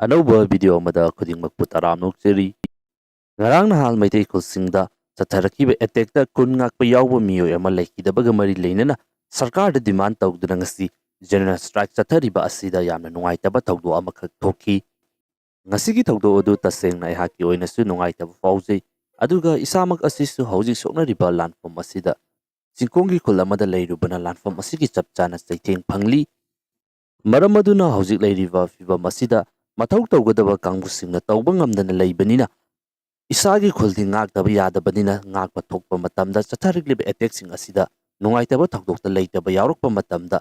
ꯑꯅꯧꯕ ꯚꯤꯗꯤꯑꯣ ꯑꯃꯗ ꯈꯨꯗꯤꯡꯃꯛꯄꯨ ꯇꯔꯥꯝꯅ ꯑꯣꯛꯆꯔꯤ꯫ ꯉꯔꯥꯡ ꯅꯍꯥꯟ ꯃꯩꯇꯩ ꯈꯨꯜꯁꯤꯡꯗ ꯆꯠꯊꯔꯛꯈꯤꯕ ꯑꯦꯇꯦꯛꯇ ꯀꯨꯟ ꯉꯥꯛꯄ ꯌꯥꯎꯕ ꯃꯤꯑꯣꯏ ꯑꯃ ꯂꯩꯈꯤꯗꯕꯒ ꯃꯔꯤ ꯂꯩꯅꯅ ꯁꯔꯀꯥꯔꯗ ꯗꯤꯃꯥꯟ ꯇꯧꯗꯨꯅ ꯉꯁꯤ ꯖꯦꯅꯔꯦꯜ ꯁ꯭ꯇ꯭ꯔꯥꯏꯛ ꯆꯠꯊꯔꯤꯕ ꯑꯁꯤꯗ ꯌꯥꯝꯅ ꯅꯨꯡꯉꯥꯏꯇꯕ ꯊꯧꯗꯣꯛ ꯑꯃꯈꯛ ꯊꯣꯛꯈꯤ꯫ ꯉꯁꯤꯒꯤ ꯊꯧꯗꯣꯛ ꯑꯗꯨ ꯇꯁꯦꯡꯅ ꯑꯩꯍꯥꯛꯀꯤ ꯑꯣꯏꯅꯁꯨ ꯅꯨꯡꯉꯥꯏꯇꯕ ꯐꯥꯎꯖꯩ, ꯑꯗꯨꯒ ꯏꯁꯥꯃꯛ ꯑꯁꯤꯁꯨ ꯍꯧꯖꯤꯛ ꯁꯣꯛꯅꯔꯤꯕ ꯂꯥꯟꯐꯝ ꯑꯁꯤꯗ ꯆꯤꯡꯈꯣꯡꯒꯤ ꯈꯨꯜ ꯑꯃꯗ ꯂꯩꯔꯨꯕꯅ ꯂꯥꯟꯐꯝ ꯑꯁꯤꯒꯤ ꯆꯞ ꯆꯥꯅ ꯆꯩꯊꯦꯡ ꯐꯪꯂꯤ꯫ ꯃꯔꯝ ꯑꯗꯨꯅ ꯍꯧꯖꯤꯛ ꯂꯩꯔꯤꯕ ꯐꯤꯚꯝ ꯑꯁꯤꯗ ꯃꯊꯧ ꯇꯧꯒꯗꯕ ꯀꯥꯡꯕꯨꯁꯤꯡꯅ ꯇꯧꯕ ꯉꯝꯗꯅ ꯂꯩꯕꯅꯤꯅ ꯏꯁꯥꯒꯤ ꯈꯨꯜꯗꯤ ꯉꯥꯛꯇꯕ ꯌꯥꯗꯕꯅꯤꯅ ꯉꯥꯛꯄ ꯊꯣꯛꯄ ꯃꯇꯝꯗ ꯆꯠꯊꯔꯛꯂꯤꯕ ꯑꯦꯇꯦꯛꯁꯤꯡ ꯑꯁꯤꯗ ꯅꯨꯡꯉꯥꯏꯇꯕ ꯊꯧꯗꯣꯛꯇ ꯂꯩꯇꯕ ꯌꯥꯎꯔꯛꯄ ꯃꯇꯝꯗ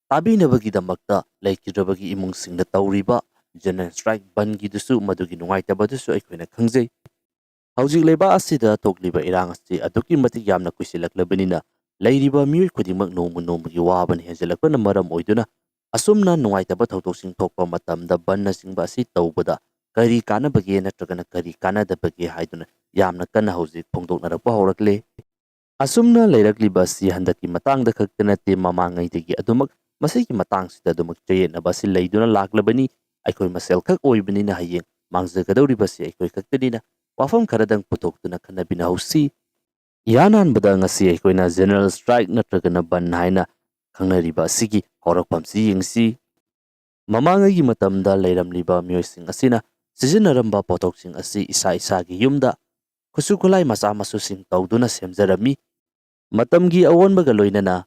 ꯇꯥꯕꯤꯅꯕꯒꯤꯗꯃꯛꯇ ꯂꯩꯈꯤꯗ꯭ꯔꯕꯒꯤ ꯏꯃꯨꯡꯁꯤꯡꯅ ꯇꯧꯔꯤꯕ ꯖꯦꯅꯔꯦꯜ ꯁ꯭ꯇ꯭ꯔꯥꯏꯛ ꯕꯟꯒꯤꯗꯨꯁꯨ ꯃꯗꯨꯒꯤ ꯅꯨꯡꯉꯥꯏꯇꯕꯗꯨꯁꯨ ꯑꯩꯈꯣꯏꯅ ꯈꯪꯖꯩ꯫ ꯍꯧꯖꯤꯛ ꯂꯩꯕꯥꯛ ꯑꯁꯤꯗ ꯊꯣꯛꯂꯤꯕ ꯏꯔꯥꯡ ꯑꯁꯤ ꯑꯗꯨꯛꯀꯤ ꯃꯇꯤꯛ ꯌꯥꯝꯅ ꯀꯨꯏꯁꯤꯜꯂꯛꯂꯕꯅꯤꯅ ꯂꯩꯔꯤꯕ ꯃꯤꯑꯣꯏ ꯈꯨꯗꯤꯡꯃꯛ ꯅꯣꯡꯃ ꯅꯣꯡꯃꯒꯤ ꯋꯥꯕꯅ ꯍꯦꯟꯖꯜꯂꯛꯄꯅ ꯃꯔꯝ ꯑꯣꯏꯗꯨꯅ ꯑꯁꯨꯝꯅ ꯅꯨꯡꯉꯥꯏꯇꯕ ꯊꯧꯗꯣꯛꯁꯤꯡ ꯊꯣꯛꯄ ꯃꯇꯝꯗ ꯕꯟꯅꯆꯤꯡꯕ ꯑꯁꯤ ꯇꯧꯕꯗ ꯀꯔꯤ ꯀꯥꯟꯅꯕꯒꯦ ꯅꯠꯇ꯭ꯔꯒꯅ ꯀꯔꯤ ꯀꯥꯟꯅꯗꯕꯒꯦ ꯍꯥꯏꯗꯨꯅ ꯌꯥꯝꯅ ꯀꯟꯅ ꯍꯧꯖꯤꯛ ꯐꯣꯡꯗꯣꯛꯅꯔꯛꯄ ꯍꯧꯔꯛꯂꯦ꯫ ꯑꯁꯨꯝꯅ ꯂꯩꯔꯛꯂꯤꯕ ꯑꯁꯤ ꯍꯟꯗꯛꯀꯤ ꯃꯇꯥꯡꯗ ꯈꯛꯇ ꯅꯠꯇꯦ, ꯃꯃꯥꯡꯉꯩꯗꯒꯤ ꯑꯗꯨꯃꯛ ꯃꯁꯤꯒꯤ ꯃꯇꯥꯡꯁꯤꯗ ꯑꯗꯨꯃꯛ ꯆꯌꯦꯠꯅꯕ ꯑꯁꯤ ꯂꯩꯗꯨꯅ ꯂꯥꯛꯂꯕꯅꯤ꯫ ꯑꯩꯈꯣꯏ ꯃꯁꯦꯜ ꯈꯛ ꯑꯣꯏꯕꯅꯤꯅ ꯍꯌꯦꯡ ꯃꯥꯡꯖꯒꯗꯧꯔꯤꯕꯁꯤ ꯑꯩꯈꯣꯏ ꯈꯛꯇꯅꯤꯅ ꯋꯥꯐꯝ ꯈꯔꯗꯪ ꯄꯨꯊꯣꯛꯇꯨꯅ ꯈꯟꯅꯕꯤꯅꯍꯧꯁꯤ꯫ ꯏꯍꯥꯟ ꯍꯥꯟꯕꯗ ꯉꯁꯤ ꯑꯩꯈꯣꯏꯅ ꯖꯦꯅꯔꯦꯜ ꯁ꯭ꯇ꯭ꯔꯥꯏꯛ ꯅꯠꯇ꯭ꯔꯒꯅ ꯕꯟ ꯍꯥꯏꯅ ꯈꯪꯅꯔꯤꯕ ꯑꯁꯤꯒꯤ ꯍꯧꯔꯛꯐꯝꯁꯤ ꯌꯦꯡꯁꯤ꯫ ꯃꯃꯥꯡꯉꯩꯒꯤ ꯃꯇꯝꯗ ꯂꯩꯔꯝꯂꯤꯕ ꯃꯤꯑꯣꯏꯁꯤꯡ ꯑꯁꯤꯅ ꯁꯤꯖꯤꯟꯅꯔꯝꯕ ꯄꯣꯠꯊꯣꯛꯁꯤꯡ ꯑꯁꯤ ꯏꯁꯥ ꯏꯁꯥꯒꯤ ꯌꯨꯝꯗ ꯈꯨꯠꯁꯨ ꯈꯨꯠꯂꯥꯏ ꯃꯆꯥ ꯃꯁꯨꯁꯤꯡ ꯇꯧꯗꯨꯅ ꯁꯦꯝꯖꯔꯝꯃꯤ꯫ ꯃꯇꯝꯒꯤ ꯑꯑꯣꯟꯕꯒ ꯂꯣꯏꯅꯅ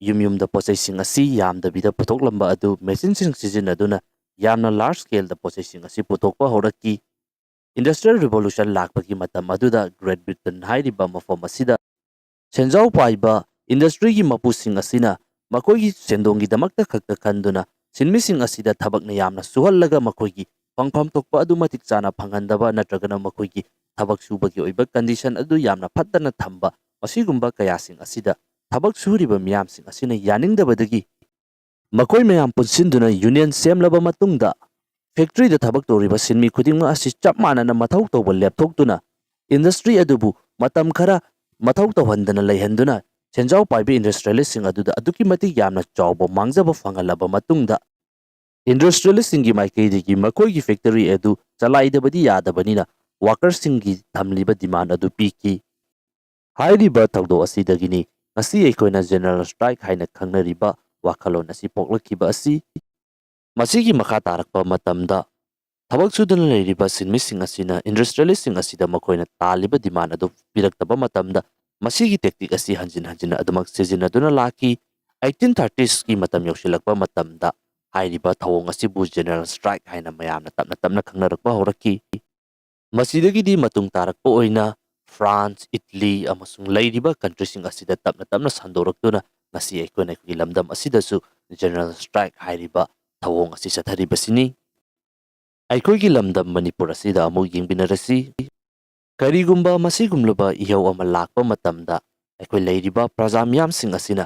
ꯌꯨꯝ ꯌꯨꯝꯗ ꯄꯣꯠꯆꯩꯁꯤꯡ ꯑꯁꯤ ꯌꯥꯝꯗꯕꯤꯗ ꯄꯨꯊꯣꯛꯂꯝꯕ ꯑꯗꯨ ꯃꯦꯆꯤꯟꯁꯤꯡ ꯁꯤꯖꯤꯟꯅꯗꯨꯅ ꯌꯥꯝꯅ ꯂꯥꯔꯖ ꯁ꯭ꯀꯦꯜꯗ ꯄꯣꯠꯆꯩꯁꯤꯡ ꯑꯁꯤ ꯄꯨꯊꯣꯛꯄ ꯍꯧꯔꯛꯈꯤ꯫ ꯏꯟꯗꯁꯇ꯭ꯔꯤꯌꯦꯜ ꯔꯤꯚꯣꯂꯨꯁꯟ ꯂꯥꯛꯄꯒꯤ ꯃꯇꯝ ꯑꯗꯨꯗ ꯒ꯭ꯔꯦꯠ ꯕ꯭ꯔꯤꯇꯟ ꯍꯥꯏꯔꯤꯕ ꯃꯐꯝ ꯑꯁꯤꯗ ꯁꯦꯟꯖꯥꯎ ꯄꯥꯏꯕ ꯏꯟꯗꯁꯇ꯭ꯔꯤꯒꯤ ꯃꯄꯨꯁꯤꯡ ꯑꯁꯤꯅ ꯃꯈꯣꯏꯒꯤ ꯁꯦꯟꯗꯣꯡꯒꯤꯗꯃꯛꯇ ꯈꯛꯇ ꯈꯟꯗꯨꯅ ꯁꯤꯟꯃꯤꯁꯤꯡ ꯑꯁꯤꯗ ꯊꯕꯛꯅ ꯌꯥꯝꯅ ꯁꯨꯍꯜꯂꯒ ꯃꯈꯣꯏꯒꯤ ꯐꯪꯐꯝ ꯊꯣꯛꯄ ꯑꯗꯨ ꯃꯇꯤꯛ ꯆꯥꯅ ꯐꯪꯍꯟꯗꯕ ꯅꯠꯇ꯭ꯔꯒꯅ ꯃꯈꯣꯏꯒꯤ ꯊꯕꯛ ꯁꯨꯕꯒꯤ ꯑꯣꯏꯕ ꯀꯟꯗꯤꯁꯟ ꯑꯗꯨ ꯌꯥꯝꯅ ꯐꯠꯇꯅ ꯊꯝꯕ, ꯑꯁꯤꯒꯨꯝꯕ ꯀꯌꯥꯁꯤꯡ ꯑꯁꯤꯗ ꯊꯕꯛ ꯁꯨꯔꯤꯕ ꯃꯤꯌꯥꯝꯁꯤꯡ ꯑꯁꯤꯅ ꯌꯥꯅꯤꯡꯗꯕꯗꯒꯤ ꯃꯈꯣꯏ ꯃꯌꯥꯝ ꯄꯨꯟꯁꯤꯟꯗꯨꯅ ꯌꯨꯅꯤꯌꯟ ꯁꯦꯝꯂꯕ ꯃꯇꯨꯡꯗ ꯐꯦꯛꯇ꯭ꯔꯤꯗ ꯊꯕꯛ ꯇꯧꯔꯤꯕ ꯁꯤꯟꯃꯤ ꯈꯨꯗꯤꯡꯃꯛ ꯑꯁꯤ ꯆꯞ ꯃꯥꯟꯅꯅ ꯃꯊꯧ ꯇꯧꯕ ꯂꯦꯞꯊꯣꯛꯇꯨꯅ ꯏꯟꯗꯁꯇ꯭ꯔꯤ ꯑꯗꯨꯕꯨ ꯃꯇꯝ ꯈꯔ ꯃꯊꯧ ꯇꯧꯍꯟꯗꯅ ꯂꯩꯍꯟꯗꯨꯅ ꯁꯦꯟꯖꯥꯎ ꯄꯥꯏꯕ ꯏꯟꯗꯁꯇ꯭ꯔꯤꯌꯦꯂꯤꯁꯁꯤꯡ ꯑꯗꯨꯗ ꯑꯗꯨꯛꯀꯤ ꯃꯇꯤꯛ ꯌꯥꯝꯅ ꯆꯥꯎꯕ ꯃꯥꯡꯖꯕ ꯐꯪꯍꯜꯂꯕ ꯃꯇꯨꯡꯗ ꯏꯟꯗꯁꯇ꯭ꯔꯤꯌꯦꯂꯤꯁꯁꯤꯡꯒꯤ ꯃꯥꯏꯀꯩꯗꯒꯤ ꯃꯈꯣꯏꯒꯤ ꯐꯦꯛꯇꯔꯤ ꯑꯗꯨ ꯆꯂꯥꯏꯗꯕꯗꯤ ꯌꯥꯗꯕꯅꯤꯅ ꯋꯥꯀꯔꯁꯤꯡꯒꯤ ꯊꯝꯂꯤꯕ ꯗꯤꯃꯥꯟ ꯑꯗꯨ ꯄꯤꯈꯤ꯫ ꯍꯥꯏꯔꯤꯕ ꯊꯧꯗꯣꯛ ꯑꯁꯤꯗꯒꯤꯅꯤ ꯉꯁꯤ ꯑꯩꯈꯣꯏꯅ ꯖꯦꯅꯔꯦꯜ ꯁ꯭ꯇ꯭ꯔꯥꯏꯛ ꯍꯥꯏꯅ ꯈꯪꯅꯔꯤꯕ ꯋꯥꯈꯜꯂꯣꯟ ꯑꯁꯤ ꯄꯣꯛꯂꯛꯈꯤꯕ ꯑꯁꯤ꯫ ꯃꯁꯤꯒꯤ ꯃꯈꯥ ꯇꯥꯔꯛꯄ ꯃꯇꯝꯗ ꯊꯕꯛ ꯁꯨꯗꯨꯅ ꯂꯩꯔꯤꯕ ꯁꯤꯟꯃꯤꯁꯤꯡ ꯑꯁꯤꯅ ꯏꯟꯗꯁꯇ꯭ꯔꯤꯌꯦꯂꯤꯁꯁꯤꯡ ꯑꯁꯤꯗ ꯃꯈꯣꯏꯅ ꯇꯥꯜꯂꯤꯕ ꯗꯤꯃꯥꯟ ꯑꯗꯨ ꯄꯤꯔꯛꯇꯕ ꯃꯇꯝꯗ ꯃꯁꯤꯒꯤ ꯇꯦꯛꯇꯤꯛ ꯑꯁꯤ ꯍꯟꯖꯤꯟ ꯍꯟꯖꯤꯟ ꯑꯗꯨꯃꯛ ꯁꯤꯖꯤꯟꯅꯗꯨꯅ ꯂꯥꯛꯈꯤ꯫ 1830ꯁꯀꯤ ꯃꯇꯝ ꯌꯧꯁꯤꯜꯂꯛꯄ ꯃꯇꯝꯗ ꯍꯥꯏꯔꯤꯕ ꯊꯧꯑꯣꯡ ꯑꯁꯤꯕꯨ ꯖꯦꯅꯔꯦꯜ ꯁ꯭ꯇ꯭ꯔꯥꯏꯛ ꯍꯥꯏꯅ ꯃꯌꯥꯝꯅ ꯇꯞꯅ ꯇꯞꯅ ꯈꯪꯅꯔꯛꯄ ꯍꯧꯔꯛꯈꯤ꯫ ꯃꯁꯤꯗꯒꯤꯗꯤ ꯃꯇꯨꯡ ꯇꯥꯔꯛꯄ ꯑꯣꯏꯅ ꯐ꯭ꯔꯥꯟꯁ, ꯏꯠꯂꯤ ꯑꯃꯁꯨꯡ ꯂꯩꯔꯤꯕ ꯀꯟꯇ꯭ꯔꯤꯁꯤꯡ ꯑꯁꯤꯗ ꯇꯞꯅ ꯇꯞꯅ ꯁꯟꯗꯣꯔꯛꯇꯨꯅ ꯉꯁꯤ ꯑꯩꯈꯣꯏꯒꯤ ꯂꯝꯗꯝ ꯑꯁꯤꯗꯁꯨ ꯖꯦꯅꯔꯦꯜ ꯁ꯭ꯇ꯭ꯔꯥꯏꯛ ꯍꯥꯏꯔꯤꯕ ꯊꯧꯑꯣꯡ ꯑꯁꯤ ꯆꯠꯊꯔꯤꯕꯁꯤꯅꯤ꯫ ꯑꯩꯈꯣꯏꯒꯤ ꯂꯝꯗꯝ ꯃꯅꯤꯄꯨꯔ ꯑꯁꯤꯗ ꯑꯃꯨꯛ ꯌꯦꯡꯃꯤꯟꯅꯔꯁꯤ꯫ ꯀꯔꯤꯒꯨꯝꯕ ꯃꯁꯤꯒꯨꯝꯂꯕ ꯏꯍꯧ ꯑꯃ ꯂꯥꯛꯄ ꯃꯇꯝꯗ ꯑꯩꯈꯣꯏ ꯂꯩꯔꯤꯕ ꯄ꯭ꯔꯖꯥ ꯃꯤꯌꯥꯝꯁꯤꯡ ꯑꯁꯤꯅ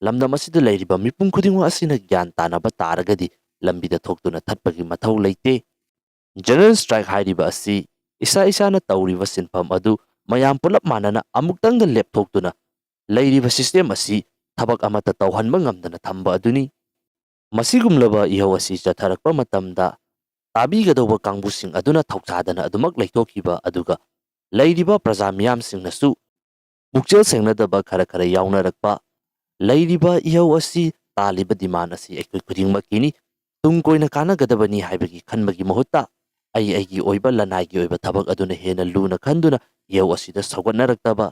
ꯂꯝꯗꯝ ꯑꯁꯤꯗ ꯂꯩꯔꯤꯕ ꯃꯤꯄꯨꯝ ꯈꯨꯗꯤꯡꯃꯛ ꯑꯁꯤꯅ ꯒ꯭ꯌꯥꯟ ꯇꯥꯅꯕ ꯇꯥꯔꯒꯗꯤ ꯂꯝꯕꯤꯗ ꯊꯣꯛꯇꯨꯅ ꯊꯠꯄꯒꯤ ꯃꯊꯧ ꯂꯩꯇꯦ꯫ ꯖꯦꯅꯔꯦꯜ ꯁ꯭ꯇ꯭ꯔꯥꯏꯛ ꯍꯥꯏꯔꯤꯕ ꯑꯁꯤ ꯏꯁꯥ ꯏꯁꯥꯅ ꯇꯧꯔꯤꯕ ꯁꯤꯟꯐꯝ ꯑꯗꯨ ꯃꯌꯥꯝ ꯄꯨꯂꯞ ꯃꯥꯟꯅꯅ ꯑꯃꯨꯛꯇꯪꯗ ꯂꯦꯞꯊꯣꯛꯇꯨꯅ ꯂꯩꯔꯤꯕ ꯁꯤꯁꯇꯦꯝ ꯑꯁꯤ ꯊꯕꯛ ꯑꯃꯠꯇ ꯇꯧꯍꯟꯕ ꯉꯝꯗꯅ ꯊꯝꯕ ꯑꯗꯨꯅꯤ꯫ ꯃꯁꯤꯒꯨꯝꯂꯕ ꯏꯍꯧ ꯑꯁꯤ ꯆꯠꯊꯔꯛꯄ ꯃꯇꯝꯗ ꯇꯥꯕꯤꯒꯗꯧꯕ ꯀꯥꯡꯕꯨꯁꯤꯡ ꯑꯗꯨꯅ ꯊꯧꯁꯥꯗꯅ ꯑꯗꯨꯃꯛ ꯂꯩꯊꯣꯛꯈꯤꯕ, ꯑꯗꯨꯒ ꯂꯩꯔꯤꯕ ꯄ꯭ꯔꯖꯥ ꯃꯤꯌꯥꯝꯁꯤꯡꯅꯁꯨ ꯄꯨꯛꯆꯦꯜ ꯁꯦꯡꯅꯗꯕ ꯈꯔ ꯈꯔ ꯌꯥꯎꯅꯔꯛꯄ꯫ ꯂꯩꯔꯤꯕ ꯏꯍꯧ ꯑꯁꯤ, ꯇꯥꯜꯂꯤꯕ ꯗꯤꯃꯥꯟ ꯑꯁꯤ ꯑꯩꯈꯣꯏ ꯈꯨꯗꯤꯡꯃꯛꯀꯤꯅꯤ, ꯇꯨꯡ ꯀꯣꯏꯅ ꯀꯥꯟꯅꯒꯗꯕꯅꯤ ꯍꯥꯏꯕꯒꯤ ꯈꯟꯕꯒꯤ ꯃꯍꯨꯠꯇ ꯑꯩꯒꯤ ꯑꯣꯏꯕ ꯂꯅꯥꯏꯒꯤ ꯑꯣꯏꯕ ꯊꯕꯛ ꯑꯗꯨꯅ ꯍꯦꯟꯅ ꯂꯨꯅ ꯈꯟꯗꯨꯅ ꯏꯍꯧ ꯑꯁꯤꯗ ꯁꯧꯒꯠꯅꯔꯛꯇꯕ꯫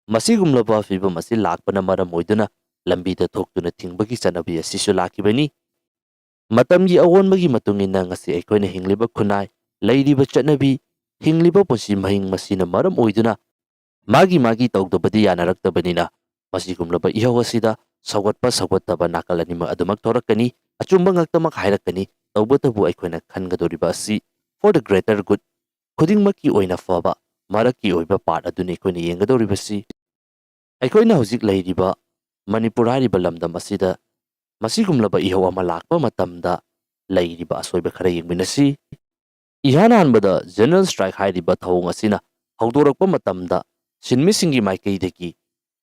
ꯃꯁꯤꯒꯨꯝꯂꯕ ꯐꯤꯚꯝ ꯑꯁꯤ ꯂꯥꯛꯄꯅ ꯃꯔꯝ ꯑꯣꯏꯗꯨꯅ ꯂꯝꯕꯤꯗ ꯊꯣꯛꯇꯨꯅ ꯊꯤꯡꯕꯒꯤ ꯆꯠꯅꯕꯤ ꯑꯁꯤꯁꯨ ꯂꯥꯛꯈꯤꯕꯅꯤ꯫ ꯃꯇꯝꯒꯤ ꯑꯑꯣꯟꯕꯒꯤ ꯃꯇꯨꯡ ꯏꯟꯅ ꯉꯁꯤ ꯑꯩꯈꯣꯏꯅ ꯍꯤꯡꯂꯤꯕ ꯈꯨꯟꯅꯥꯏ, ꯂꯩꯔꯤꯕ ꯆꯠꯅꯕꯤ, ꯍꯤꯡꯂꯤꯕ ꯄꯨꯟꯁꯤ ꯃꯍꯤꯡ ꯃꯁꯤꯅ ꯃꯔꯝ ꯑꯣꯏꯗꯨꯅ ꯃꯥꯒꯤ ꯃꯥꯒꯤ ꯇꯧꯗꯕꯗꯤ ꯌꯥꯅꯔꯛꯇꯕꯅꯤꯅ ꯃꯁꯤꯒꯨꯝꯂꯕ ꯏꯍꯧ ꯑꯁꯤꯗ ꯁꯧꯒꯠꯄ ꯁꯧꯒꯠꯇꯕ ꯅꯥꯀꯜ ꯑꯅꯤꯃꯛ ꯑꯗꯨꯃꯛ ꯊꯣꯔꯛꯀꯅꯤ, ꯑꯆꯨꯝꯕ ꯉꯥꯛꯇꯃꯛ ꯍꯥꯏꯔꯛꯀꯅꯤ꯫ ꯇꯧꯕꯇꯕꯨ ꯑꯩꯈꯣꯏꯅ ꯈꯟꯒꯗꯧꯔꯤꯕ ꯑꯁꯤ ꯐꯣꯔ ꯗ ꯒ꯭ꯔꯦꯇꯔ ꯒꯨꯗ, ꯈꯨꯗꯤꯡꯃꯛꯀꯤ ꯑꯣꯏꯅ ꯐꯕ ꯃꯔꯛꯀꯤ ꯑꯣꯏꯕ ꯄꯥꯔꯠ ꯑꯗꯨꯅꯤ ꯑꯩꯈꯣꯏꯅ ꯌꯦꯡꯒꯗꯧꯔꯤꯕꯁꯤ꯫ ꯑꯩꯈꯣꯏꯅ ꯍꯧꯖꯤꯛ ꯂꯩꯔꯤꯕ ꯃꯅꯤꯄꯨꯔ ꯍꯥꯏꯔꯤꯕ ꯂꯝꯗꯝ ꯑꯁꯤꯗ ꯃꯁꯤꯒꯨꯝꯂꯕ ꯏꯍꯧ ꯑꯃ ꯂꯥꯛꯄ ꯃꯇꯝꯗ ꯂꯩꯔꯤꯕ ꯑꯁꯣꯏꯕ ꯈꯔ ꯌꯦꯡꯃꯤꯟꯅꯁꯤ꯫ ꯏꯍꯥꯟ ꯍꯥꯟꯕꯗ ꯖꯦꯅꯔꯦꯜ ꯁ꯭ꯇ꯭ꯔꯥꯏꯛ ꯍꯥꯏꯔꯤꯕ ꯊꯧꯑꯣꯡ ꯑꯁꯤꯅ ꯍꯧꯗꯣꯔꯛꯄ ꯃꯇꯝꯗ ꯁꯤꯟꯃꯤꯁꯤꯡꯒꯤ ꯃꯥꯏꯀꯩꯗꯒꯤ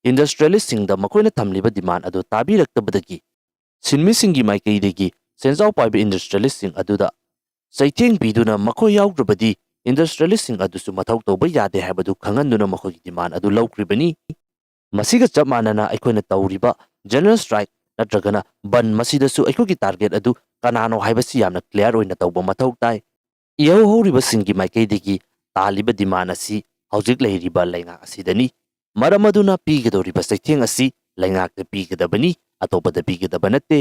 ꯏꯟꯗꯁꯇ꯭ꯔꯤꯌꯦꯂꯤꯁꯁꯤꯡꯗ ꯃꯈꯣꯏꯅ ꯊꯝꯂꯤꯕ ꯗꯤꯃꯥꯟ ꯑꯗꯨ ꯇꯥꯕꯤꯔꯛꯇꯕꯗꯒꯤ ꯁꯤꯟꯃꯤꯁꯤꯡꯒꯤ ꯃꯥꯏꯀꯩꯗꯒꯤ ꯁꯦꯟꯖꯥꯎ ꯄꯥꯏꯕ ꯏꯟꯗꯁꯇ꯭ꯔꯤꯌꯦꯂꯤꯁꯁꯤꯡ ꯑꯗꯨꯗ ꯆꯩꯊꯦꯡ ꯄꯤꯗꯨꯅ ꯃꯈꯣꯏ ꯌꯥꯎꯗ꯭ꯔꯕꯗꯤ ꯏꯟꯗꯁꯇ꯭ꯔꯤꯌꯦꯂꯤꯁꯁꯤꯡ ꯑꯗꯨꯁꯨ ꯃꯊꯧ ꯇꯧꯕ ꯌꯥꯗꯦ ꯍꯥꯏꯕꯗꯨ ꯈꯪꯍꯟꯗꯨꯅ ꯃꯈꯣꯏꯒꯤ ꯗꯤꯃꯥꯟ ꯑꯗꯨ ꯂꯧꯈ꯭ꯔꯤꯕꯅꯤ꯫ ꯃꯁꯤꯒ ꯆꯞ ꯃꯥꯟꯅꯅ ꯑꯩꯈꯣꯏꯅ ꯇꯧꯔꯤꯕ ꯖꯦꯅꯔꯦꯜ ꯁ꯭ꯇ꯭ꯔꯥꯏꯛ ꯅꯠꯇ꯭ꯔꯒꯅ ꯕꯟ ꯃꯁꯤꯗꯁꯨ ꯑꯩꯈꯣꯏꯒꯤ ꯇꯥꯔꯒꯦꯠ ꯑꯗꯨ ꯀꯅꯥꯅꯣ ꯍꯥꯏꯕꯁꯤ ꯌꯥꯝꯅ ꯀ꯭ꯂꯤꯌꯥꯔ ꯑꯣꯏꯅ ꯇꯧꯕ ꯃꯊꯧ ꯇꯥꯏ꯫ ꯏꯍꯧ ꯍꯧꯔꯤꯕꯁꯤꯡꯒꯤ ꯃꯥꯏꯀꯩꯗꯒꯤ ꯇꯥꯜꯂꯤꯕ ꯗꯤꯃꯥꯟ ꯑꯁꯤ ꯍꯧꯖꯤꯛ ꯂꯩꯔꯤꯕ ꯂꯩꯉꯥꯛ ꯑꯁꯤꯗꯅꯤ꯫ ꯃꯔꯝ ꯑꯗꯨꯅ ꯄꯤꯒꯗꯧꯔꯤꯕ ꯆꯩꯊꯦꯡ ꯑꯁꯤ ꯂꯩꯉꯥꯛꯇ ꯄꯤꯒꯗꯕꯅꯤ, ꯑꯇꯣꯞꯄꯗ ꯄꯤꯒꯗꯕ ꯅꯠꯇꯦ꯫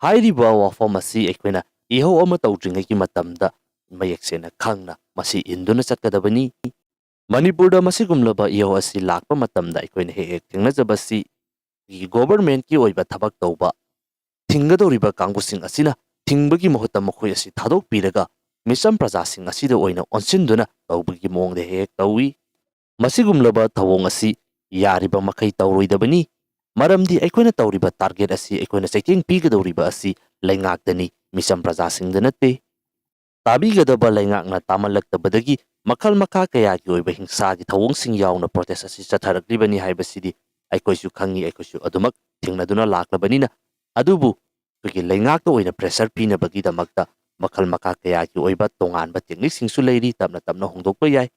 ꯍꯥꯏꯔꯤꯕ ꯋꯥꯐꯝ ꯑꯁꯤ ꯑꯩꯈꯣꯏꯅ ꯏꯍꯧ ꯑꯃ ꯇꯧꯗ꯭ꯔꯤꯉꯩꯒꯤ ꯃꯇꯝꯗ ꯃꯌꯦꯛ ꯁꯦꯡꯅ ꯈꯪꯅ ꯃꯁꯤ ꯏꯟꯗꯨꯅ ꯆꯠꯀꯗꯕꯅꯤ꯫ ꯃꯅꯤꯄꯨꯔꯗ ꯃꯁꯤꯒꯨꯝꯂꯕ ꯏꯍꯧ ꯑꯁꯤ ꯂꯥꯛꯄ ꯃꯇꯝꯗ ꯑꯩꯈꯣꯏꯅ ꯍꯦꯛ ꯍꯦꯛ ꯊꯦꯡꯅꯖꯕꯁꯤ ꯒꯣꯚꯔꯟꯃꯦꯟꯠꯀꯤ ꯑꯣꯏꯕ ꯊꯕꯛ ꯇꯧꯕ ꯊꯤꯡꯒꯗꯧꯔꯤꯕ ꯀꯥꯡꯕꯨꯁꯤꯡ ꯑꯁꯤꯅ ꯊꯤꯡꯕꯒꯤ ꯃꯍꯨꯠꯇ ꯃꯈꯣꯏ ꯑꯁꯤ ꯊꯥꯗꯣꯛꯄꯤꯔꯒ ꯃꯤꯆꯝ ꯄ꯭ꯔꯖꯥꯁꯤꯡ ꯑꯁꯤꯗ ꯑꯣꯏꯅ ꯑꯣꯟꯁꯤꯟꯗꯨꯅ ꯇꯧꯕꯒꯤ ꯃꯑꯣꯡꯗ ꯍꯦꯛ ꯍꯦꯛ ꯇꯧꯏ꯫ ꯃꯁꯤꯒꯨꯝꯂꯕ ꯊꯧꯑꯣꯡ ꯑꯁꯤ ꯌꯥꯔꯤꯕ ꯃꯈꯩ ꯇꯧꯔꯣꯏꯗꯕꯅꯤ꯫ ꯃꯔꯝꯗꯤ ꯑꯩꯈꯣꯏꯅ ꯇꯧꯔꯤꯕ ꯇꯥꯔꯒꯦꯠ ꯑꯁꯤ ꯑꯩꯈꯣꯏꯅ ꯆꯩꯊꯦꯡ ꯄꯤꯒꯗꯧꯔꯤꯕ ꯑꯁꯤ ꯂꯩꯉꯥꯛꯇꯅꯤ, ꯃꯤꯆꯝ ꯄ꯭ꯔꯖꯥꯁꯤꯡꯗ ꯅꯠꯇꯦ꯫ ꯇꯥꯕꯤꯒꯗꯕ ꯂꯩꯉꯥꯛꯅ ꯇꯥꯃꯜꯂꯛꯇꯕꯗꯒꯤ ꯃꯈꯜ ꯃꯈꯥ ꯀꯌꯥꯒꯤ ꯑꯣꯏꯕ ꯍꯤꯡꯁꯥꯒꯤ ꯊꯧꯑꯣꯡꯁꯤꯡ ꯌꯥꯎꯅ ꯄ꯭ꯔꯣꯇꯦꯁ ꯑꯁꯤ ꯆꯠꯊꯔꯛꯂꯤꯕꯅꯤ ꯍꯥꯏꯕꯁꯤꯗꯤ ꯑꯩꯈꯣꯏꯁꯨ ꯈꯪꯉꯤ, ꯑꯩꯈꯣꯏꯁꯨ ꯑꯗꯨꯃꯛ ꯊꯦꯡꯅꯗꯨꯅ ꯂꯥꯛꯂꯕꯅꯤꯅ꯫ ꯑꯗꯨꯕꯨ ꯑꯩꯈꯣꯏꯒꯤ ꯂꯩꯉꯥꯛꯇ ꯑꯣꯏꯅ ꯄ꯭ꯔꯦꯁꯔ ꯄꯤꯅꯕꯒꯤꯗꯃꯛꯇ ꯃꯈꯜ ꯃꯈꯥ ꯀꯌꯥꯒꯤ ꯑꯣꯏꯕ ꯇꯣꯉꯥꯟꯕ ꯇꯦꯛꯅꯤꯛꯁꯤꯡꯁꯨ ꯂꯩꯔꯤ, ꯇꯞꯅ ꯇꯞꯅ ꯍꯣꯡꯗꯣꯛꯄ ꯌꯥꯏ꯫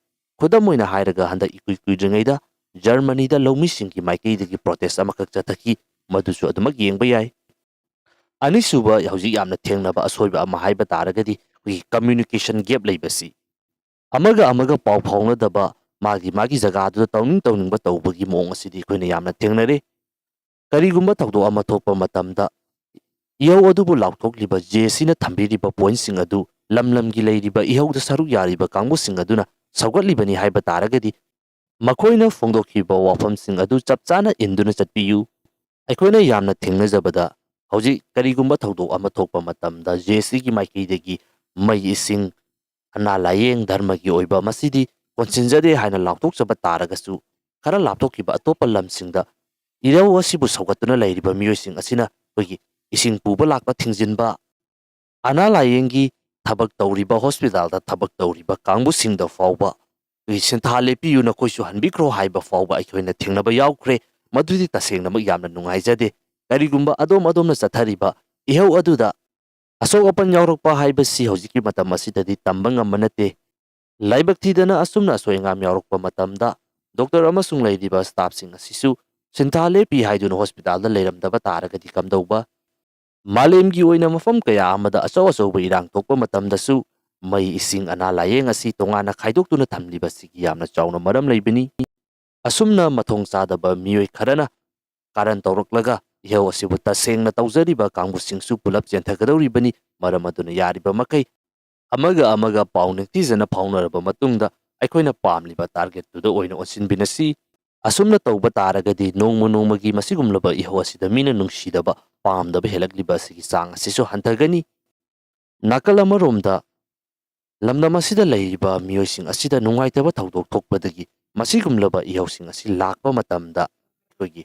ꯈꯨꯗꯝ ꯑꯣꯏꯅ ꯍꯥꯏꯔꯒ ꯍꯟꯗꯛ ꯏꯀꯨꯏ ꯀꯨꯏꯗ꯭ꯔꯤꯉꯩꯗ ꯖꯔꯃꯅꯤꯗ ꯂꯧꯃꯤꯁꯤꯡꯒꯤ ꯃꯥꯏꯀꯩꯗꯒꯤ ꯄ꯭ꯔꯣꯇꯦꯁ ꯑꯃꯈꯛ ꯆꯠꯊꯈꯤ, ꯃꯗꯨꯁꯨ ꯑꯗꯨꯃꯛ ꯌꯦꯡꯕ ꯌꯥꯏ꯫ ꯑꯅꯤꯁꯨꯕ ꯍꯧꯖꯤꯛ ꯌꯥꯝꯅ ꯊꯦꯡꯅꯕ ꯑꯁꯣꯏꯕ ꯑꯃ ꯍꯥꯏꯕ ꯇꯥꯔꯒꯗꯤ ꯑꯩꯈꯣꯏꯒꯤ ꯀꯝꯃ꯭ꯌꯨꯅꯤꯀꯦꯁꯟ ꯒꯦꯞ ꯂꯩꯕꯁꯤ꯫ ꯑꯃꯒ ꯑꯃꯒ ꯄꯥꯎ ꯐꯥꯎꯅꯗꯕ, ꯃꯥꯒꯤ ꯖꯒꯥꯗꯨꯗ ꯇꯧꯅꯤꯡꯕ ꯇꯧꯕꯒꯤ ꯃꯑꯣꯡ ꯑꯁꯤꯗꯤ ꯑꯩꯈꯣꯏꯅ ꯌꯥꯝꯅ ꯊꯦꯡꯅꯔꯦ꯫ ꯀꯔꯤꯒꯨꯝꯕ ꯊꯧꯗꯣꯛ ꯑꯃ ꯊꯣꯛꯄ ꯃꯇꯝꯗ ꯏꯍꯧ ꯑꯗꯨꯕꯨ ꯂꯥꯎꯊꯣꯛꯂꯤꯕ ꯖꯦꯁꯤꯅ ꯊꯝꯕꯤꯔꯤꯕ ꯄꯣꯏꯟꯠꯁꯤꯡ ꯑꯗꯨ ꯂꯝ ꯂꯝꯒꯤ ꯂꯩꯔꯤꯕ ꯏꯍꯧꯗ ꯁꯔꯨꯛ ꯌꯥꯔꯤꯕ ꯀꯥꯡꯕꯨꯁꯤꯡ ꯑꯗꯨꯅ ꯁꯧꯒꯠꯂꯤꯕꯅꯤ ꯍꯥꯏꯕ ꯇꯥꯔꯒꯗꯤ ꯃꯈꯣꯏꯅ ꯐꯣꯡꯗꯣꯛꯈꯤꯕ ꯋꯥꯐꯝꯁꯤꯡ ꯑꯗꯨ ꯆꯞ ꯆꯥꯅ ꯏꯟꯗꯨꯅ ꯆꯠꯄꯤꯌꯨ꯫ ꯑꯩꯈꯣꯏꯅ ꯌꯥꯝꯅ ꯊꯦꯡꯅꯖꯕꯗ ꯍꯧꯖꯤꯛ ꯀꯔꯤꯒꯨꯝꯕ ꯊꯧꯗꯣꯛ ꯑꯃ ꯊꯣꯛꯄ ꯃꯇꯝꯗ ꯖꯦꯁꯤꯒꯤ ꯃꯥꯏꯀꯩꯗꯒꯤ ꯃꯩ ꯏꯁꯤꯡ, ꯑꯅꯥ ꯂꯥꯏꯌꯦꯡ, ꯙꯔꯃꯒꯤ ꯑꯣꯏꯕ ꯃꯁꯤꯗꯤ ꯀꯣꯟꯁꯤꯟꯖꯗꯦ ꯍꯥꯏꯅ ꯂꯥꯎꯊꯣꯛꯆꯕ ꯇꯥꯔꯒꯁꯨ ꯈꯔ ꯂꯥꯞꯊꯣꯛꯈꯤꯕ ꯑꯇꯣꯞꯄ ꯂꯝꯁꯤꯡꯗ ꯏꯔꯧ ꯑꯁꯤꯕꯨ ꯁꯧꯒꯠꯇꯨꯅ ꯂꯩꯔꯤꯕ ꯃꯤꯑꯣꯏꯁꯤꯡ ꯑꯁꯤꯅ ꯑꯩꯈꯣꯏꯒꯤ ꯏꯁꯤꯡ ꯄꯨꯕ ꯂꯥꯛꯄ ꯊꯤꯡꯖꯤꯟꯕ, ꯑꯅꯥ ꯂꯥꯏꯌꯦꯡꯒꯤ ꯊꯕꯛ ꯇꯧꯔꯤꯕ, ꯍꯣꯁꯄꯤꯇꯥꯜꯗ ꯊꯕꯛ ꯇꯧꯔꯤꯕ ꯀꯥꯡꯕꯨꯁꯤꯡꯗ ꯐꯥꯎꯕ ꯁꯤꯟꯊꯥ ꯂꯦꯞꯄꯤꯌꯨ, ꯅꯈꯣꯏꯁꯨ ꯍꯟꯕꯤꯈ꯭ꯔꯣ ꯍꯥꯏꯕ ꯐꯥꯎꯕ ꯑꯩꯈꯣꯏꯅ ꯊꯦꯡꯅꯕ ꯌꯥꯎꯈ꯭ꯔꯦ꯫ ꯃꯗꯨꯗꯤ ꯇꯁꯦꯡꯅꯃꯛ ꯌꯥꯝꯅ ꯅꯨꯡꯉꯥꯏꯖꯗꯦ꯫ ꯀꯔꯤꯒꯨꯝꯕ ꯑꯗꯣꯝꯅ ꯆꯠꯊꯔꯤꯕ ꯏꯍꯧ ꯑꯗꯨꯗ ꯑꯁꯣꯛ ꯑꯄꯟ ꯌꯥꯎꯔꯛꯄ ꯍꯥꯏꯕꯁꯤ ꯍꯧꯖꯤꯛꯀꯤ ꯃꯇꯝ ꯑꯁꯤꯗꯗꯤ ꯇꯝꯕ ꯉꯝꯕ ꯅꯠꯇꯦ꯫ ꯂꯥꯏꯕꯛ ꯊꯤꯗꯅ ꯑꯁꯨꯝꯅ ꯑꯁꯣꯏ ꯑꯉꯥꯝ ꯌꯥꯎꯔꯛꯄ ꯃꯇꯝꯗ ꯗꯣꯛꯇꯔ ꯑꯃꯁꯨꯡ ꯂꯩꯔꯤꯕ ꯁ꯭ꯇꯥꯐꯁꯤꯡ ꯑꯁꯤꯁꯨ ꯁꯤꯟꯊꯥ ꯂꯦꯞꯄꯤ ꯍꯥꯏꯗꯨꯅ ꯍꯣꯁꯄꯤꯇꯥꯜꯗ ꯂꯩꯔꯝꯗꯕ ꯇꯥꯔꯒꯗꯤ ꯀꯝꯗꯧꯕ? ꯃꯥꯂꯦꯝꯒꯤ ꯑꯣꯏꯅ ꯃꯐꯝ ꯀꯌꯥ ꯑꯃꯗ ꯑꯆꯧꯕ ꯏꯔꯥꯡ ꯊꯣꯛꯄ ꯃꯇꯝꯗꯁꯨ ꯃꯩ ꯏꯁꯤꯡ, ꯑꯅꯥ ꯂꯥꯏꯌꯦꯡ ꯑꯁꯤ ꯇꯣꯉꯥꯟꯅ ꯈꯥꯏꯗꯣꯛꯇꯨꯅ ꯊꯝꯂꯤꯕꯁꯤꯒꯤ ꯌꯥꯝꯅ ꯆꯥꯎꯅ ꯃꯔꯝ ꯂꯩꯕꯅꯤ꯫ ꯑꯁꯨꯝꯅ ꯃꯊꯣꯡ ꯆꯥꯗꯕ ꯃꯤꯑꯣꯏ ꯈꯔꯅ ꯀꯥꯔꯟ ꯇꯧꯔꯛꯂꯒ ꯏꯍꯧ ꯑꯁꯤꯕꯨ ꯇꯁꯦꯡꯅ ꯇꯧꯖꯔꯤꯕ ꯀꯥꯡꯕꯨꯁꯤꯡꯁꯨ ꯄꯨꯂꯞ ꯆꯦꯟꯊꯒꯗꯧꯔꯤꯕꯅꯤ꯫ ꯃꯔꯝ ꯑꯗꯨꯅ ꯌꯥꯔꯤꯕ ꯃꯈꯩ ꯑꯃꯒ ꯑꯃꯒ ꯄꯥꯎ ꯅꯤꯡꯊꯤꯖꯅ ꯐꯥꯎꯅꯔꯕ ꯃꯇꯨꯡꯗ ꯑꯩꯈꯣꯏꯅ ꯄꯥꯝꯂꯤꯕ ꯇꯥꯔꯒꯦꯠꯇꯨꯗ ꯑꯣꯏꯅ ꯑꯣꯟꯁꯤꯟꯕꯤꯅꯁꯤ꯫ ꯑꯁꯨꯝꯅ ꯇꯧꯕ ꯇꯥꯔꯒꯗꯤ ꯅꯣꯡꯃ ꯅꯣꯡꯃꯒꯤ ꯃꯁꯤꯒꯨꯝꯂꯕ ꯏꯍꯧ ꯑꯁꯤꯗ ꯃꯤꯅ ꯅꯨꯡꯁꯤꯗꯕ, ꯄꯥꯝꯗꯕ ꯍꯦꯜꯂꯛꯂꯤꯕ ꯑꯁꯤꯒꯤ ꯆꯥꯡ ꯑꯁꯤꯁꯨ ꯍꯟꯊꯒꯅꯤ꯫ ꯅꯥꯀꯜ ꯑꯃꯔꯣꯝꯗ ꯂꯝꯗꯝ ꯑꯁꯤꯗ ꯂꯩꯔꯤꯕ ꯃꯤꯑꯣꯏꯁꯤꯡ ꯑꯁꯤꯗ ꯅꯨꯡꯉꯥꯏꯇꯕ ꯊꯧꯗꯣꯛ ꯊꯣꯛꯄꯗꯒꯤ ꯃꯁꯤꯒꯨꯝꯂꯕ ꯏꯍꯧꯁꯤꯡ ꯑꯁꯤ ꯂꯥꯛꯄ ꯃꯇꯝꯗ ꯑꯩꯈꯣꯏꯒꯤ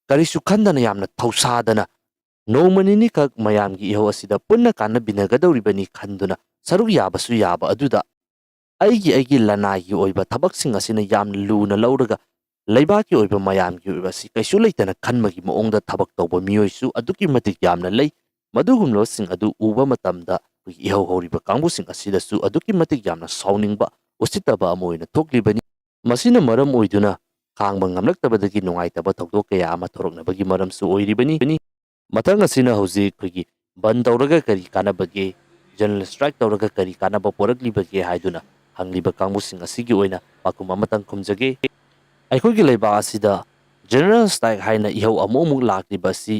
ꯀꯔꯤꯁꯨ ꯈꯟꯗꯅ ꯌꯥꯝꯅ ꯊꯧꯁꯥꯗꯅ ꯅꯣꯡꯃ ꯅꯤꯅꯤꯈꯛ ꯃꯌꯥꯝꯒꯤ ꯏꯍꯧ ꯑꯁꯤꯗ ꯄꯨꯟꯅ ꯀꯥꯟꯅꯕꯤꯅꯒꯗꯧꯔꯤꯕꯅꯤ ꯈꯟꯗꯨꯅ ꯁꯔꯨꯛ ꯌꯥꯕꯁꯨ ꯌꯥꯕ ꯑꯗꯨꯗ ꯑꯩꯒꯤ ꯂꯅꯥꯏꯒꯤ ꯑꯣꯏꯕ ꯊꯕꯛꯁꯤꯡ ꯑꯁꯤꯅ ꯌꯥꯝꯅ ꯂꯨꯅ ꯂꯧꯔꯒ ꯂꯩꯕꯥꯛꯀꯤ ꯑꯣꯏꯕ ꯃꯌꯥꯝꯒꯤ ꯑꯣꯏꯕ ꯑꯁꯤ ꯀꯩꯁꯨ ꯂꯩꯇꯅ ꯈꯟꯕꯒꯤ ꯃꯑꯣꯡꯗ ꯊꯕꯛ ꯇꯧꯕ ꯃꯤꯑꯣꯏꯁꯨ ꯑꯗꯨꯛꯀꯤ ꯃꯇꯤꯛ ꯌꯥꯝꯅ ꯂꯩ꯫ ꯃꯗꯨꯒꯨꯝꯂꯕꯁꯤꯡ ꯑꯗꯨ ꯎꯕ ꯃꯇꯝꯗ ꯑꯩꯈꯣꯏꯒꯤ ꯏꯍꯧ ꯍꯧꯔꯤꯕ ꯀꯥꯡꯕꯨꯁꯤꯡ ꯑꯁꯤꯗꯁꯨ ꯑꯗꯨꯛꯀꯤ ꯃꯇꯤꯛ ꯌꯥꯝꯅ ꯁꯥꯎꯅꯤꯡꯕ, ꯎꯁꯤꯠꯇꯕ ꯑꯃ ꯑꯣꯏꯅ ꯊꯣꯛꯂꯤꯕꯅꯤ꯫ ꯃꯁꯤꯅ ꯃꯔꯝ ꯑꯣꯏꯗꯨꯅ ꯈꯥꯡꯕ ꯉꯝꯂꯛꯇꯕꯗꯒꯤ ꯅꯨꯡꯉꯥꯏꯇꯕ ꯊꯧꯗꯣꯛ ꯀꯌꯥ ꯑꯃ ꯊꯣꯔꯛꯅꯕꯒꯤ ꯃꯔꯝꯁꯨ ꯑꯣꯏꯔꯤꯕꯅꯤ꯫ ꯃꯊꯪ ꯑꯁꯤꯅ ꯍꯧꯖꯤꯛ ꯑꯩꯈꯣꯏꯒꯤ ꯕꯟ ꯇꯧꯔꯒ ꯀꯔꯤ ꯀꯥꯟꯅꯕꯒꯦ, ꯖꯦꯅꯔꯦꯜ ꯁ꯭ꯇ꯭ꯔꯥꯏꯛ ꯇꯧꯔꯒ ꯀꯔꯤ ꯀꯥꯟꯅꯕ ꯄꯣꯔꯛꯂꯤꯕꯒꯦ ꯍꯥꯏꯗꯨꯅ ꯍꯪꯂꯤꯕ ꯀꯥꯡꯕꯨꯁꯤꯡ ꯑꯁꯤꯒꯤ ꯑꯣꯏꯅ ꯄꯥꯎꯈꯨꯝ ꯑꯃꯇꯪ ꯈꯨꯝꯖꯒꯦ꯫ ꯑꯩꯈꯣꯏꯒꯤ ꯂꯩꯕꯥꯛ ꯑꯁꯤꯗ ꯖꯦꯅꯔꯦꯜ ꯁ꯭ꯇ꯭ꯔꯥꯏꯛ ꯍꯥꯏꯅ ꯏꯍꯧ ꯑꯃꯨꯛ ꯂꯥꯛꯂꯤꯕ ꯑꯁꯤ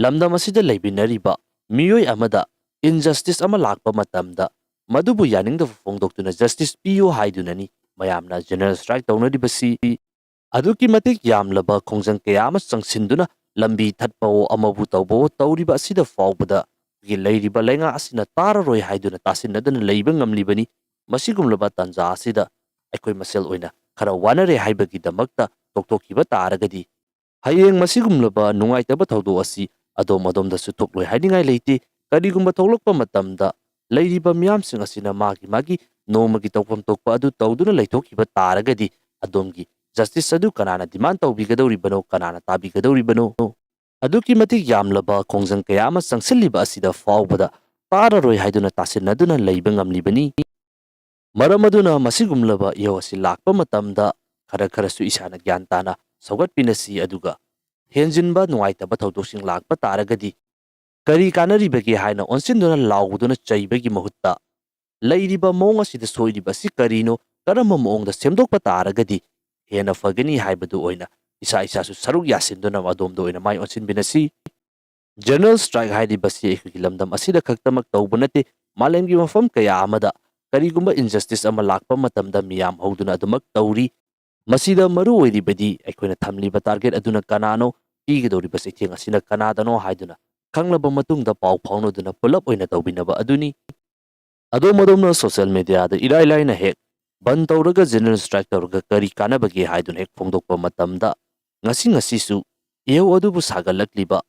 ꯂꯝꯗꯝ ꯑꯁꯤꯗ ꯂꯩꯃꯤꯟꯅꯔꯤꯕ ꯃꯤꯑꯣꯏ ꯑꯃꯗ ꯏꯟꯖꯁꯇꯤꯁ ꯑꯃ ꯂꯥꯛꯄ ꯃꯇꯝꯗ ꯃꯗꯨꯕꯨ ꯌꯥꯅꯤꯡꯗꯕ ꯐꯣꯡꯗꯣꯛꯇꯨꯅ ꯖꯁꯇꯤꯁ ꯄꯤꯌꯨ ꯍꯥꯏꯗꯨꯅꯅꯤ ꯃꯌꯥꯝꯅ ꯖꯦꯅꯔꯦꯜ ꯁ꯭ꯇ꯭ꯔꯥꯏꯛ ꯇꯧꯅꯔꯤꯕꯁꯤ꯫ ꯑꯗꯨꯛꯀꯤ ꯃꯇꯤꯛ ꯌꯥꯝꯂꯕ ꯈꯣꯡꯖꯪ ꯀꯌꯥ ꯑꯃ ꯆꯪꯁꯤꯟꯗꯨꯅ ꯂꯝꯕꯤ ꯊꯠꯄꯋꯣ ꯑꯃꯕꯨ ꯇꯧꯕꯋꯣ ꯇꯧꯔꯤꯕ ꯑꯁꯤꯗ ꯐꯥꯎꯕꯗ ꯂꯩꯔꯤꯕ ꯂꯩꯉꯥꯛ ꯑꯁꯤꯅ ꯇꯥꯔꯔꯣꯏ ꯍꯥꯏꯗꯨꯅ ꯇꯥꯁꯤꯟꯅꯗꯅ ꯂꯩꯕ ꯉꯝꯂꯤꯕꯅꯤ꯫ ꯃꯁꯤꯒꯨꯝꯂꯕ ꯇꯥꯟꯖꯥ ꯑꯁꯤꯗ ꯑꯩꯈꯣꯏ ꯃꯁꯦꯜ ꯑꯣꯏꯅ ꯈꯔ ꯋꯥꯅꯔꯦ ꯍꯥꯏꯕꯒꯤꯗꯃꯛꯇ ꯇꯣꯛꯊꯣꯛꯈꯤꯕ ꯇꯥꯔꯒꯗꯤ ꯍꯌꯦꯡ ꯃꯁꯤꯒꯨꯝꯂꯕ ꯅꯨꯡꯉꯥꯏꯇꯕ ꯊꯧꯗꯣꯛ ꯑꯁꯤ ꯑꯗꯣꯝꯗꯁꯨ ꯊꯣꯛꯂꯣꯏ ꯍꯥꯏꯅꯤꯡꯉꯥই ꯂꯩꯇꯦ꯫ ꯀꯔꯤꯒꯨꯝꯕ ꯊꯣꯛꯂꯛꯄ ꯃꯇꯝꯗ ꯂꯩꯔꯤꯕ ꯃꯤꯌꯥꯝꯁꯤꯡ ꯑꯁꯤꯅ ꯃꯥꯒꯤ ꯅꯣꯡꯃꯒꯤ ꯇꯧꯐꯝ ꯊꯣꯛꯄ ꯑꯗꯨ ꯇꯧꯗꯨꯅ ꯂꯩꯊꯣꯛꯈꯤꯕ ꯇꯥꯔꯒꯗꯤ ꯑꯗꯣꯝꯒꯤ ꯖꯁꯇꯤꯁ ꯑꯗꯨ ꯀꯅꯥꯅ ꯗꯤꯃꯥꯟ ꯇꯧꯕꯤꯒꯗꯧꯔꯤꯕꯅꯣ, ꯀꯅꯥꯅ ꯇꯥꯕꯤꯒꯗꯧꯔꯤꯕꯅꯣ? ꯑꯗꯨꯛꯀꯤ ꯃꯇꯤꯛ ꯌꯥꯝꯂꯕ ꯈꯣꯡꯖꯪ ꯀꯌꯥ ꯑꯃ ꯆꯪꯁꯤꯜꯂꯤꯕ ꯑꯁꯤꯗ ꯐꯥꯎꯕꯗ ꯇꯥꯔꯔꯣꯏ ꯍꯥꯏꯗꯨꯅ ꯇꯥꯁꯤꯟꯅꯗꯨꯅ ꯂꯩꯕ ꯉꯝꯂꯤꯕꯅꯤ꯫ ꯃꯔꯝ ꯑꯗꯨꯅ ꯃꯁꯤꯒꯨꯝꯂꯕ ꯏꯍꯧ ꯑꯁꯤ ꯂꯥꯛꯄ ꯃꯇꯝꯗ ꯈꯔꯁꯨ ꯏꯁꯥꯅ ꯒ꯭ꯌꯥꯟ ꯇꯥꯅ ꯁꯧꯒꯠꯄꯤꯅꯁꯤ, ꯑꯗꯨꯒ ꯍꯦꯟꯖꯤꯟꯕ ꯅꯨꯡꯉꯥꯏꯇꯕ ꯊꯧꯗꯣꯛꯁꯤꯡ ꯂꯥꯛꯄ ꯇꯥꯔꯒꯗꯤ ꯀꯔꯤ ꯀꯥꯟꯅꯔꯤꯕꯒꯦ ꯍꯥꯏꯅ ꯑꯣꯟꯁꯤꯟꯗꯨꯅ ꯂꯥꯎꯗꯨꯅ ꯆꯩꯕꯒꯤ ꯃꯍꯨꯠꯇ ꯂꯩꯔꯤꯕ ꯃꯑꯣꯡ ꯑꯁꯤꯗ ꯁꯣꯏꯔꯤꯕ ꯑꯁꯤ ꯀꯔꯤꯅꯣ, ꯀꯔꯝꯕ ꯃꯑꯣꯡꯗ ꯁꯦꯝꯗꯣꯛꯄ ꯇꯥꯔꯒꯗꯤ ꯍꯦꯟꯅ ꯐꯒꯅꯤ ꯍꯥꯏꯕꯗꯨ ꯑꯣꯏꯅ ꯏꯁꯥꯁꯨ ꯁꯔꯨꯛ ꯌꯥꯁꯤꯟꯗꯨꯅ ꯑꯗꯣꯝꯗ ꯑꯣꯏꯅ ꯃꯥꯏ ꯑꯣꯟꯁꯤꯟꯕꯤꯅꯁꯤ꯫ ꯖꯦꯅꯔꯦꯜ ꯁ꯭ꯇ꯭ꯔꯥꯏꯛ ꯍꯥꯏꯔꯤꯕꯁꯤ ꯑꯩꯈꯣꯏꯒꯤ ꯂꯝꯗꯝ ꯑꯁꯤꯗ ꯈꯛꯇꯃꯛ ꯇꯧꯕ ꯅꯠꯇꯦ, ꯃꯥꯂꯦꯝꯒꯤ ꯃꯐꯝ ꯀꯌꯥ ꯑꯃꯗ ꯀꯔꯤꯒꯨꯝꯕ ꯏꯟꯖꯁꯇꯤꯁ ꯑꯃ ꯂꯥꯛꯄ ꯃꯇꯝꯗ ꯃꯤꯌꯥꯝ ꯍꯧꯗꯨꯅ ꯑꯗꯨꯃꯛ ꯇꯧꯔꯤ꯫ ꯃꯁꯤꯗ ꯃꯔꯨ ꯑꯣꯏꯔꯤꯕꯗꯤ ꯑꯩꯈꯣꯏꯅ ꯊꯝꯂꯤꯕ ꯇꯥꯔꯒꯦꯠ ꯑꯗꯨꯅ ꯀꯅꯥꯅꯣ, ꯄꯤꯒꯗꯧꯔꯤꯕ ꯆꯩꯊꯦꯡ ꯑꯁꯤꯅ ꯀꯅꯥꯗꯅꯣ ꯍꯥꯏꯗꯨꯅ ꯈꯪꯂꯕ ꯃꯇꯨꯡꯗ ꯄꯥꯎ ꯐꯥꯎꯅꯗꯨꯅ ꯄꯨꯂꯞ ꯑꯣꯏꯅ ꯇꯧꯕꯤꯅꯕ ꯑꯗꯨꯅꯤ꯫ ꯑꯗꯣꯝꯅ ꯁꯣꯁꯤꯌꯦꯜ ꯃꯤꯗꯤꯌꯥꯗ ꯏꯔꯥꯏ ꯂꯥꯏꯅ ꯍꯦꯛ ꯕꯟ ꯇꯧꯔꯒ ꯖꯦꯅꯔꯦꯜ ꯁ꯭ꯇ꯭ꯔꯥꯏꯛ ꯇꯧꯔꯒ ꯀꯔꯤ ꯀꯥꯟꯅꯕꯒꯦ ꯍꯥꯏꯗꯨꯅ ꯍꯦꯛ ꯐꯣꯡꯗꯣꯛꯄ ꯃꯇꯝꯗ ꯉꯁꯤꯁꯨ ꯏꯍꯧ ꯑꯗꯨꯕꯨ ꯁꯥꯒꯠꯂꯛꯂꯤꯕ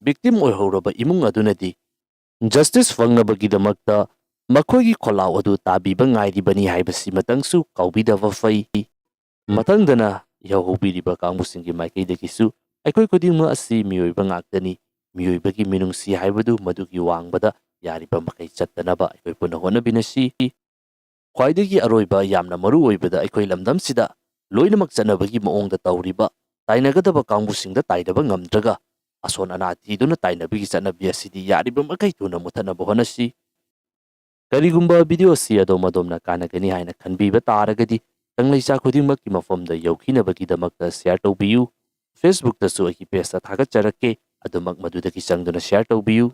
ꯕꯤꯛꯇꯤꯝ ꯑꯣꯏꯍꯧꯔꯕ ꯏꯃꯨꯡ ꯑꯗꯨꯅꯗꯤ ꯖꯁꯇꯤꯁ ꯐꯪꯅꯕꯒꯤꯗꯃꯛꯇ ꯃꯈꯣꯏꯒꯤ ꯈꯣꯜꯂꯥꯎ ꯑꯗꯨ ꯇꯥꯕꯤꯕ ꯉꯥꯏꯔꯤꯕꯅꯤ ꯍꯥꯏꯕꯁꯤꯃꯇꯪꯁꯨ ꯀꯥꯎꯕꯤꯗꯕ ꯐꯩ꯫ ꯃꯊꯪꯗꯅ ꯏꯍꯧ ꯍꯧꯕꯤꯔꯤꯕ ꯀꯥꯡꯕꯨꯁꯤꯡꯒꯤ ꯃꯥꯏꯀꯩꯗꯒꯤꯁꯨ ꯑꯩꯈꯣꯏ ꯈꯨꯗꯤꯡꯃꯛ ꯑꯁꯤ ꯃꯤꯑꯣꯏꯕ ꯉꯥꯛꯇꯅꯤ, ꯃꯤꯑꯣꯏꯕꯒꯤ ꯃꯤꯅꯨꯡꯁꯤ ꯍꯥꯏꯕꯗꯨ ꯃꯗꯨꯒꯤ ꯋꯥꯡꯕꯗ ꯌꯥꯔꯤꯕ ꯃꯈꯩ ꯆꯠꯇꯅꯕ ꯑꯩꯈꯣꯏ ꯄꯨꯟꯅ ꯍꯣꯠꯅꯕꯤꯅꯁꯤ꯫ ꯈ꯭ꯋꯥꯏꯗꯒꯤ ꯑꯔꯣꯏꯕ ꯌꯥꯝꯅ ꯃꯔꯨ ꯑꯣꯏꯕꯗ ꯑꯩꯈꯣꯏ ꯂꯝꯗꯝꯁꯤꯗ ꯂꯣꯏꯅꯃꯛ ꯆꯠꯅꯕꯒꯤ ꯃꯑꯣꯡꯗ ꯇꯧꯔꯤꯕ ꯇꯥꯏꯅꯒꯗꯕ ꯀꯥꯡꯕꯨꯁꯤꯡꯗ ꯇꯥꯏꯅꯕ ꯉꯝꯗ꯭ꯔꯒ ꯑꯁꯣꯟ ꯑꯅꯥ ꯊꯤꯗꯨꯅ ꯇꯥꯏꯅꯕꯒꯤ ꯆꯠꯅꯕꯤ ꯑꯁꯤꯗꯤ ꯌꯥꯔꯤꯕ ꯃꯈꯩ ꯊꯨꯅ ꯃꯨꯠꯊꯠꯅꯕ ꯍꯣꯠꯅꯁꯤ꯫ ꯀꯔꯤꯒꯨꯝꯕ ꯚꯤꯗꯤꯑꯣ ꯑꯁꯤ ꯑꯗꯣꯝꯅ ꯀꯥꯟꯅꯒꯅꯤ ꯍꯥꯏꯅ ꯈꯟꯕꯤꯕ ꯇꯥꯔꯒꯗꯤ ꯀꯪꯂꯩꯆꯥ ꯈꯨꯗꯤꯡꯃꯛꯀꯤ ꯃꯐꯝꯗ ꯌꯧꯈꯤꯅꯕꯒꯤꯗꯃꯛꯇ ꯁꯦꯌꯔ ꯇꯧꯕꯤꯌꯨ꯫ ꯐꯦꯁꯕꯨꯛꯇꯁꯨ ꯑꯩꯒꯤ ꯄꯦꯖꯇ ꯊꯥꯒꯠꯆꯔꯛꯀꯦ, ꯑꯗꯨꯃꯛ ꯃꯗꯨꯗꯒꯤ ꯆꯪꯗꯨꯅ ꯁꯦꯌꯔ ꯇꯧꯕꯤꯌꯨ꯫